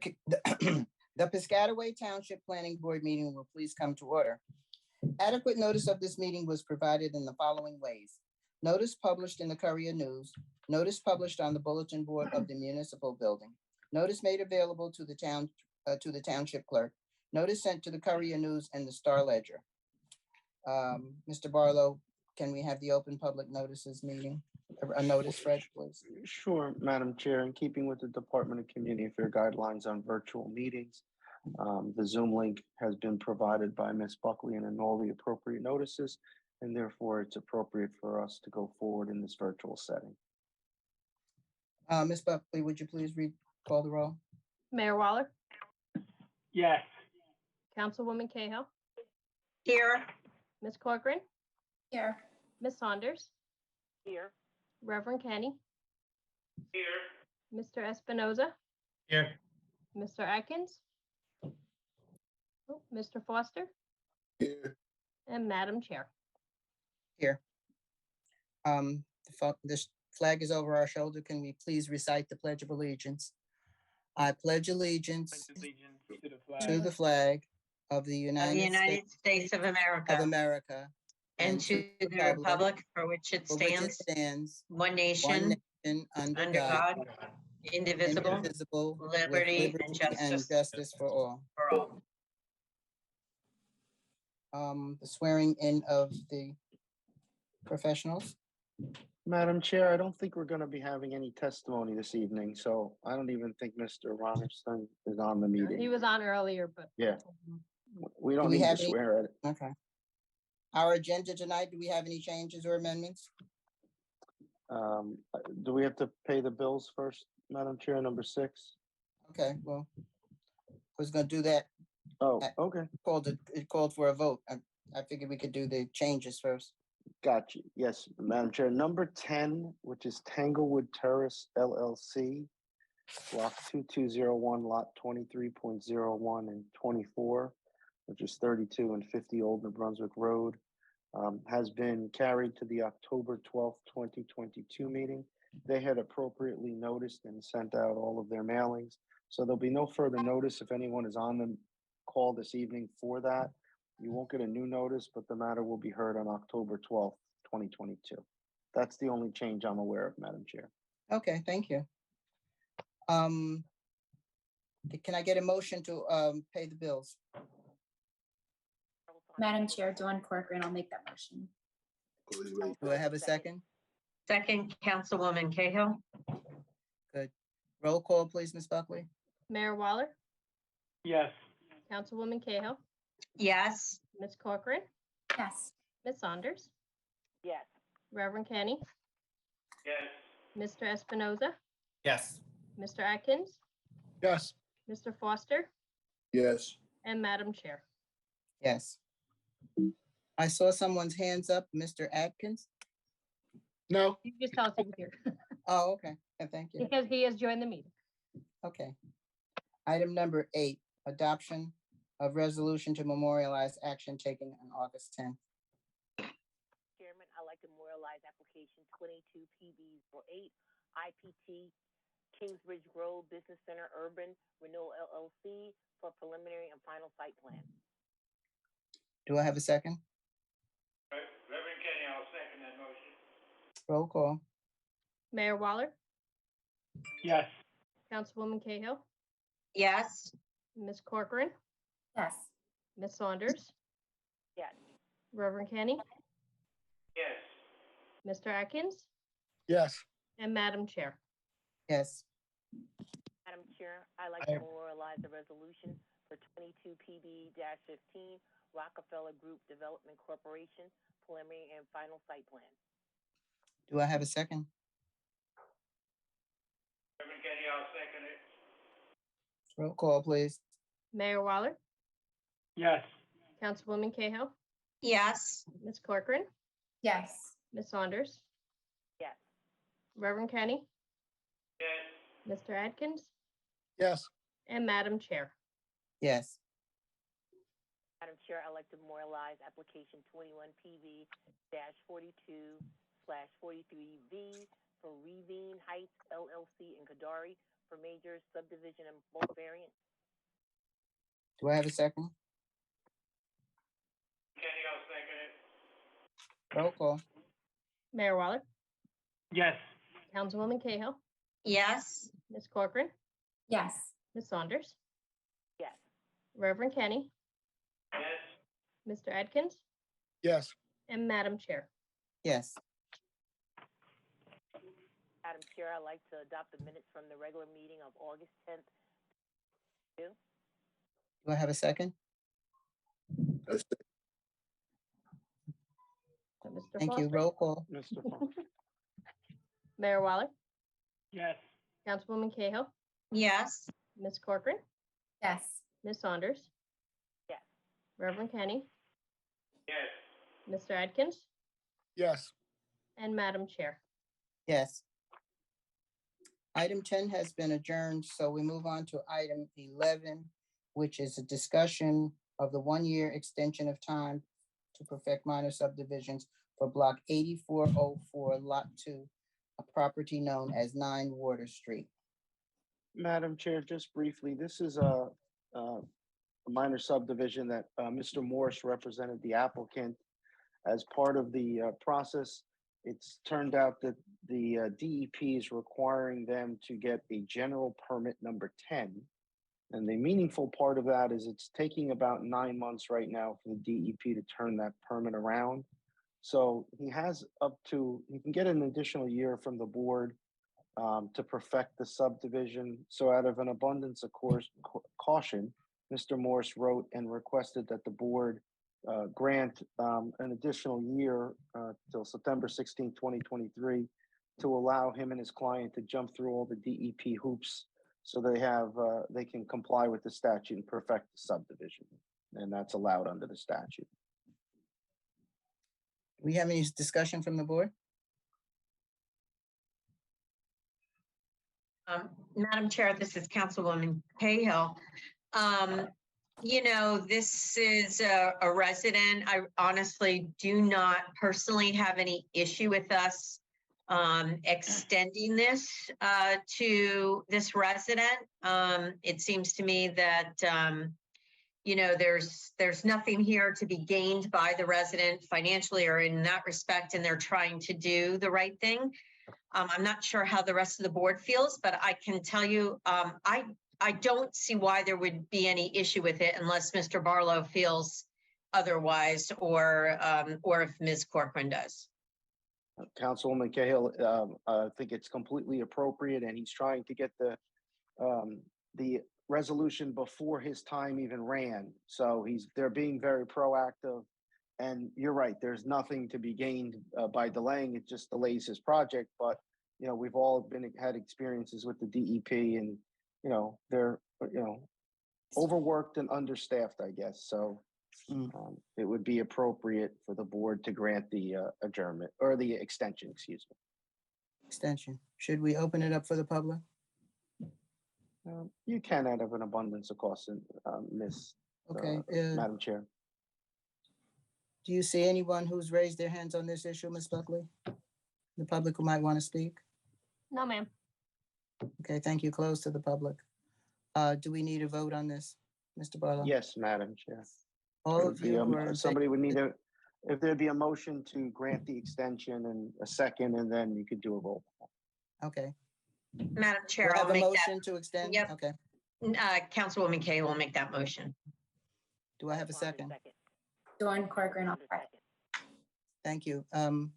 The Piscataway Township Planning Board meeting will please come to order. Adequate notice of this meeting was provided in the following ways. Notice published in the Courier News, notice published on the bulletin board of the municipal building, notice made available to the township clerk, notice sent to the Courier News and the Star Ledger. Mr. Barlow, can we have the open public notices meeting? A notice, Fred, please. Sure, Madam Chair. In keeping with the Department of Community Affairs guidelines on virtual meetings, the Zoom link has been provided by Ms. Buckley and in all the appropriate notices, and therefore it's appropriate for us to go forward in this virtual setting. Ms. Buckley, would you please call the roll? Mayor Waller, Yes. Councilwoman Cahill, Here. Ms. Corcoran, Here. Ms. Saunders, Here. Reverend Kenny, Here. Mr. Espinoza, Here. Mr. Atkins, Mr. Foster, Here. and Madam Chair. Here. This flag is over our shoulder. Can we please recite the Pledge of Allegiance? I pledge allegiance to the flag of the United States of America and to the republic for which it stands, one nation, under under God, indivisible, indivisible, with liberty and justice for all. for all. The swearing in of the professionals. Madam Chair, I don't think we're going to be having any testimony this evening, so I don't even think Mr. Robertson is on the He meeting. was on earlier, but. Yeah. We Do don't we need to have any- swear at it. Okay. Our agenda tonight, do we have any changes or amendments? Do we have to pay the bills first, Madam Chair, number 6? Okay, well, I was gonna do that. Oh, okay. It called for a vote. I figured we could do the changes first. Got you. Yes, Madam Chair. Number 10, which is Tanglewood Terrace LLC, block 2201, lot 23.01 and 24, which is 32 and 50 Old New Brunswick Road, has been carried to the October 12th, 2022 meeting. They had appropriately noticed and sent out all of their mailings. So there'll be no further notice if anyone is on the call this evening for that. You won't get a new notice, but the matter will be heard on October 12th, 2022. That's the only change I'm aware of, Madam Chair. Okay, thank you. Can I get a motion to pay the bills? Madam Chair, Dawn Corcoran, I'll make that motion. Do I have a second? Second, Councilwoman Cahill. Roll call, please, Ms. Buckley. Mayor Waller, Yes. Councilwoman Cahill, Yes. Ms. Corcoran, Yes. Ms. Saunders, Yes. Reverend Kenny, Yes. Mr. Espinoza, Yes. Mr. Atkins, Yes. Mr. Foster, Yes. and Madam Chair. Yes. I saw someone's hands up, Mr. Atkins. No. You just tell us he's here Oh, okay. Thank you. because he has joined the meeting. Okay. Item number 8, adoption of resolution to memorialize action taken on August 10th. Chairman, I'd like to memorialize application 22 PB08 IPT Kingsbridge Grove Business Center Urban Renewal LLC for preliminary and final site plan. Do I have a second? Reverend Kenny, I'll second that motion. Roll call. Mayor Waller, Yes. Councilwoman Cahill, Yes. Ms. Corcoran, Yes. Ms. Saunders, Yes. Reverend Kenny, Yes. Mr. Atkins, Yes. and Madam Chair. Yes. Madam Chair, I'd like to memorialize the resolution for 22 PB-15 Rockefeller Group Development Corporation preliminary and final site plan. Do I have a second? Reverend Kenny, I'll second it. Roll call, please. Mayor Waller, Yes. Councilwoman Cahill, Yes. Ms. Corcoran, Yes. Ms. Saunders, Yes. Reverend Kenny, Yes. Mr. Atkins, Yes. and Madam Chair. Yes. Madam Chair, I'd like to memorialize application 21 PB-42/43V for Revine Heights LLC in Kadari for major subdivision and bulk variance. Do I have a second? Kenny, I'll second it. Roll call. Mayor Waller, Yes. Councilwoman Cahill, yes, Ms. Corcoran, Yes. Ms. Saunders, Yes. Reverend Kenny, Yes. Mr. Atkins, yes, and Madam Chair. Yes. Madam Chair, I'd like to adopt the minutes from the regular meeting of August 10th. Do I have a second? that's it. Mr. Thank you. Foster, Roll call. Mr. Foster. Mayor Waller, Yes. Councilwoman Cahill, yes, Ms. Corcoran, Yes. Ms. Saunders, Yes. Reverend Kenny, Yes. Mr. Atkins, Yes, and Madam Chair. Yes. Item 10 has been adjourned, so we move on to item 11, which is a discussion of the one-year extension of time to perfect minor subdivisions for block 8404, lot 2, a property known as 9 Water Street. Madam Chair, just briefly, this is a minor subdivision that Mr. Morse represented the applicant. As part of the process, it's turned out that the DEP is requiring them to get a general permit number 10. And the meaningful part of that is it's taking about 9 months right now for the DEP to turn that permit around. So he can get an additional year from the board to perfect the subdivision. So out of an abundance of caution, Mr. Morse wrote and requested that the board grant an additional year till September 16, 2023, to allow him and his client to jump through all the DEP hoops so they can comply with the statute and perfect the subdivision. And that's allowed under the statute. Do we have any discussion from the board? Madam Chair, this is Councilwoman Cahill. This is a resident. I honestly do not personally have any issue with us extending this to this resident. It seems to me that, there's nothing here to be gained by the resident financially or in that respect, and they're trying to do the right thing. I'm not sure how the rest of the board feels, but I can tell you, I don't see why there would be any issue with it unless Mr. Barlow feels otherwise, or if Ms. Corcoran does. Councilwoman Cahill, I think it's completely appropriate, and he's trying to get the resolution before his time even ran. So they're being very proactive. And you're right, there's nothing to be gained by delaying. It just delays his project. But, we've all had experiences with the DEP, and, they're, overworked and understaffed, I guess. So it would be appropriate for the board to grant the adjournment or the extension, excuse me. Extension. Should we open it up for the public? You can out of an abundance of caution, Miss Okay. Madam Chair. Do you see anyone who's raised their hands on this issue, Ms. Buckley? The public who might want to speak? No, ma'am. Okay, thank you. Close to the public. Do we need a vote on this, Mr. Barlow? Yes, Madam Chair. All of you were. Somebody would need if there'd be a motion to grant the extension and a second, and then you could do a roll call. Okay. Madam Do Chair, I I'll have a make motion to extend? Yep. Okay. that. Councilwoman Cahill will make that motion. Do I have a second? Dawn Corcoran, I'll try. Thank you.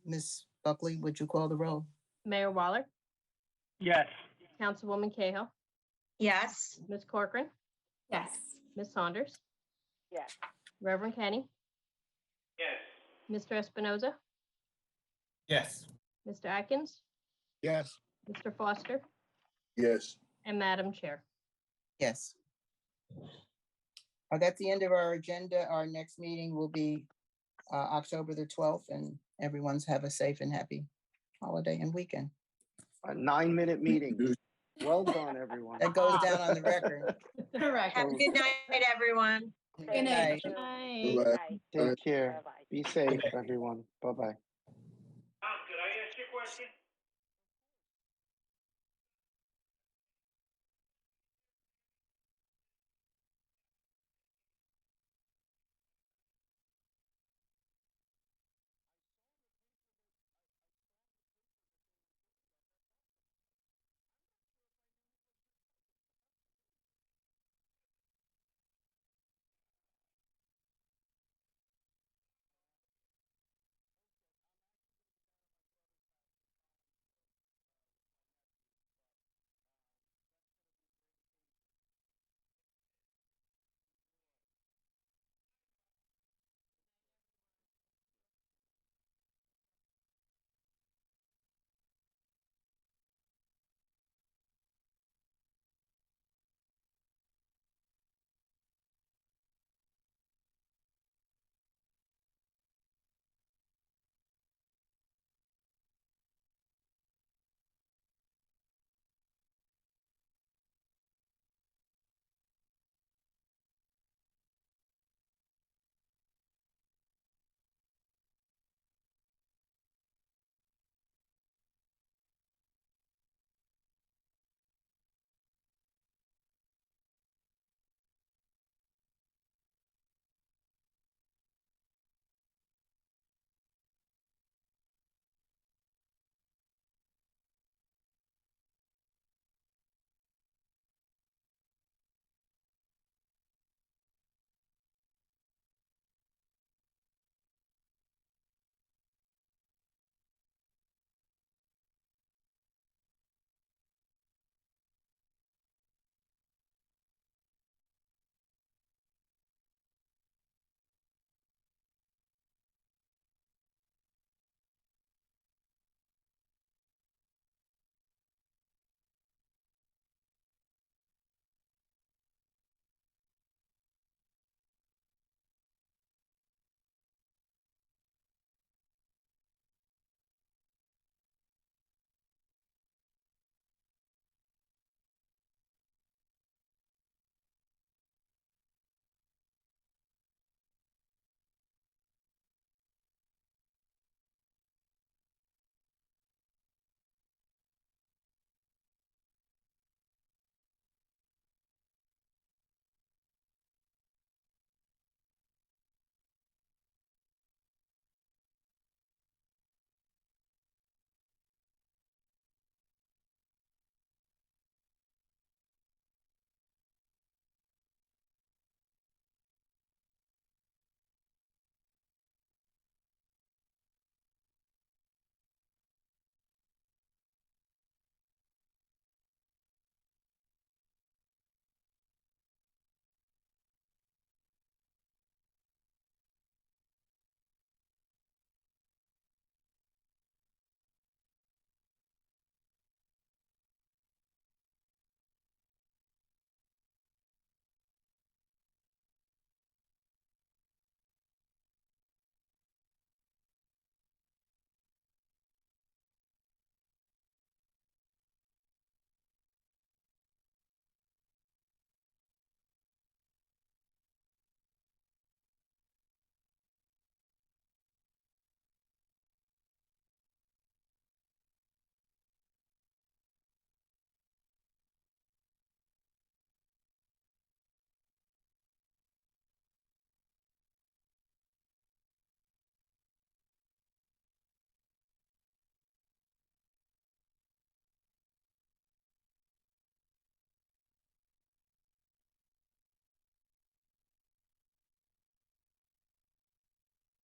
Ms. Buckley, would you call the roll? Mayor Waller, Yes. Councilwoman Cahill, Yes, Ms. Corcoran, Yes. Ms. Saunders, Yes. Reverend Kenny, Yes. Mr. Espinoza, yes, Mr. Atkins, yes, Mr. Foster, yes. and Madam Chair. Yes. That's the end of our agenda. Our next meeting will be October the 12th, and everyone's have a safe and happy holiday and weekend. A 9-minute meeting. Well done, everyone. That goes down on the record. Correct. have a good night, everyone. Good night. Bye. Bye-bye. Take care. Be safe, everyone. Bye-bye. Tom, could I ask you a question?